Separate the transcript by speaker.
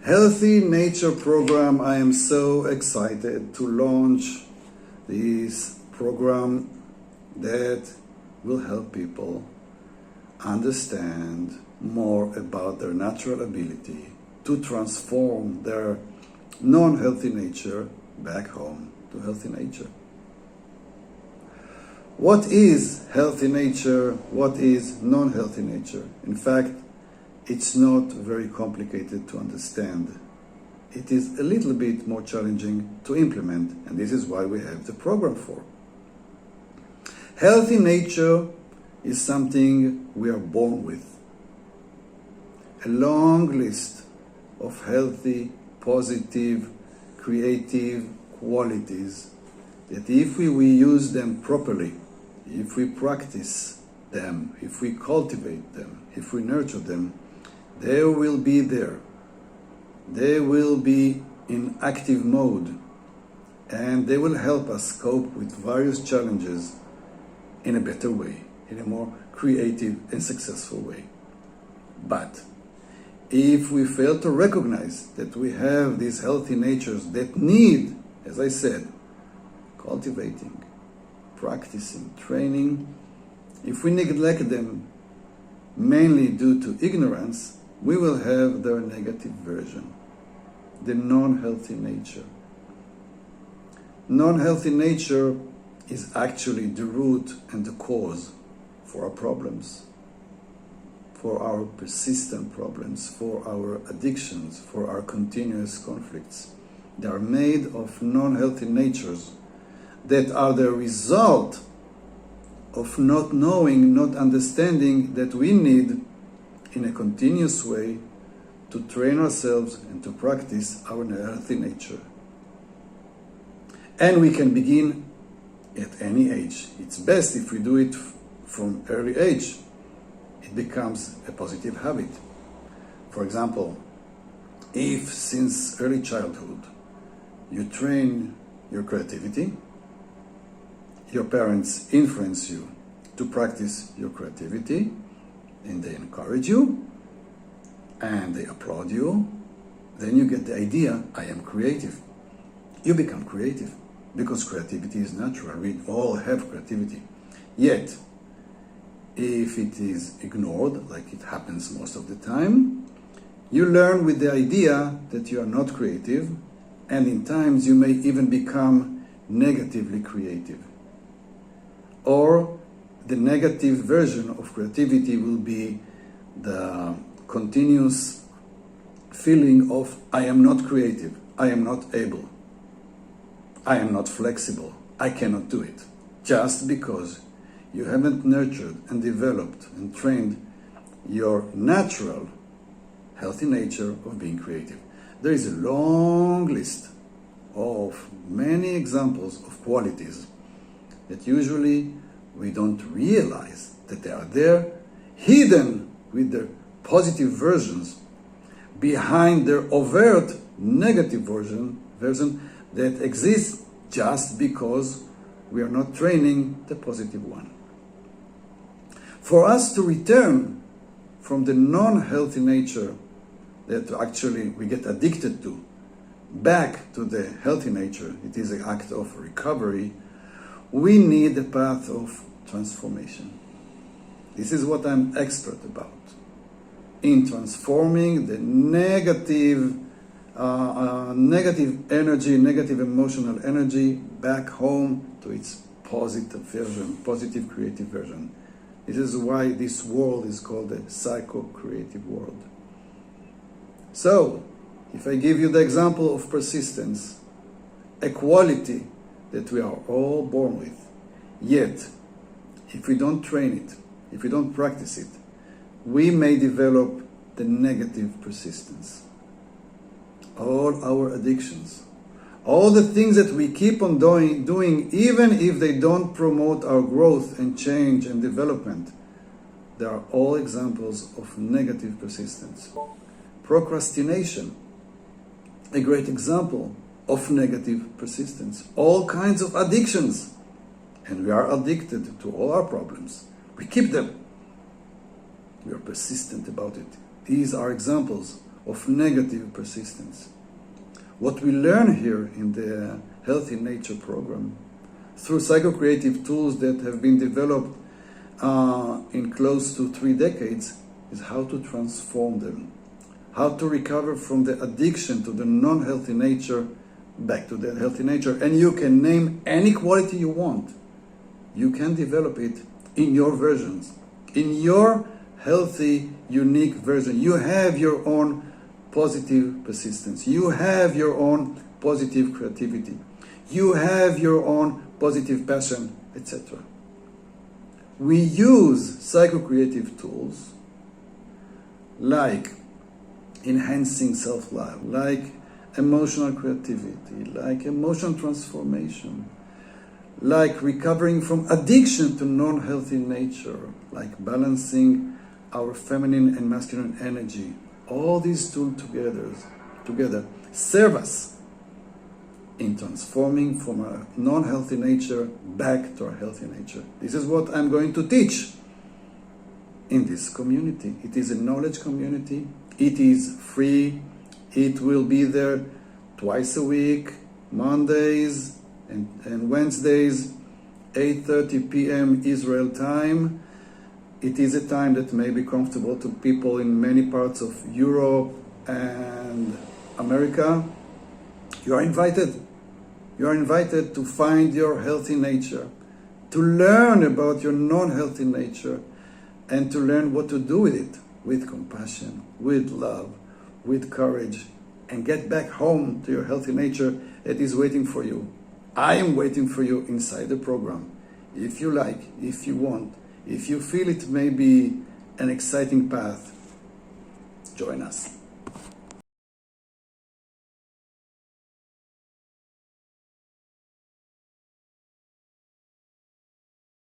Speaker 1: Healthy Nature program. I am so excited to launch this program that will help people understand more about their natural ability to transform their non-healthy nature back home to healthy nature. What is healthy nature? What is non-healthy nature? In fact, it's not very complicated to understand. It is a little bit more challenging to implement, and this is why we have the program for. Healthy nature is something we are born with. A long list of healthy, positive, creative qualities that if we use them properly, if we practice them, if we cultivate them, if we nurture them, they will be there. They will be in active mode, and they will help us cope with various challenges in a better way, in a more creative and successful way. But if we fail to recognize that we have these healthy natures that need, as I said, cultivating, practicing, training, if we neglect them mainly due to ignorance, we will have their negative version, the non-healthy nature. Non-healthy nature is actually the root and the cause for our problems, for our persistent problems, for our addictions, for our continuous conflicts. They are made of non-healthy natures that are the result of not knowing, not understanding that we need in a continuous way to train ourselves and to practice our healthy nature. And we can begin at any age. It's best if we do it from early age. It becomes a positive habit. For example, if since early childhood you train your creativity, your parents influence you to practice your creativity, and they encourage you, and they applaud you, then you get the idea, I am creative. You become creative, because creativity is natural. We all have creativity. Yet, if it is ignored, like it happens most of the time, you learn with the idea that you are not creative, and in times you may even become negatively creative. Or the negative version of creativity will be the continuous feeling of I am not creative, I am not able, I am not flexible, I cannot do it, just because you haven't nurtured and developed and trained your natural healthy nature of being creative. There is a long list of many examples of qualities that usually we don't realize that they are there, hidden with their positive versions behind their overt negative version that exists just because we are not training the positive one. For us to return from the non-healthy nature that actually we get addicted to, back to the healthy nature, it is an act of recovery, we need a path of transformation. This is what I'm expert about, in transforming the negative energy, negative emotional energy back home to its positive version, positive creative version. This is why this world is called the psycho-creative world. So, if I give you the example of persistence, a quality that we are all born with, yet, if we don't train it, if we don't practice it, we may develop the negative persistence. All our addictions, all the things that we keep on doing, even if they don't promote our growth and change and development, they are all examples of negative persistence. Procrastination, a great example of negative persistence. All kinds of addictions, and we are addicted to all our problems. We keep them. We are persistent about it. These are examples of negative persistence. What we learn here in the Healthy Nature program, through psycho-creative tools that have been developed in close to 3 decades, is how to transform them, how to recover from the addiction to the non-healthy nature back to the healthy nature. And you can name any quality you want. You can develop it in your versions, in your healthy, unique version. You have your own positive persistence. You have your own positive creativity. You have your own positive passion, etc. We use psycho-creative tools like enhancing self-love, like emotional creativity, like emotional transformation, like recovering from addiction to non-healthy nature, like balancing our feminine and masculine energy. All these tools together serve us in transforming from a non-healthy nature back to a healthy nature. This is what I'm going to teach in this community. It is a knowledge community. It is free. It will be there twice a week, Mondays and Wednesdays, 8:30 p.m. Israel time. It is a time that may be comfortable to people in many parts of Europe and America. You are invited. You are invited to find your healthy nature, to learn about your non-healthy nature, and to learn what to do with it, with compassion, with love, with courage, and get back home to your healthy nature that is waiting for you. I am waiting for you inside the program. If you like, if you want, if you feel it may be an exciting path, join us.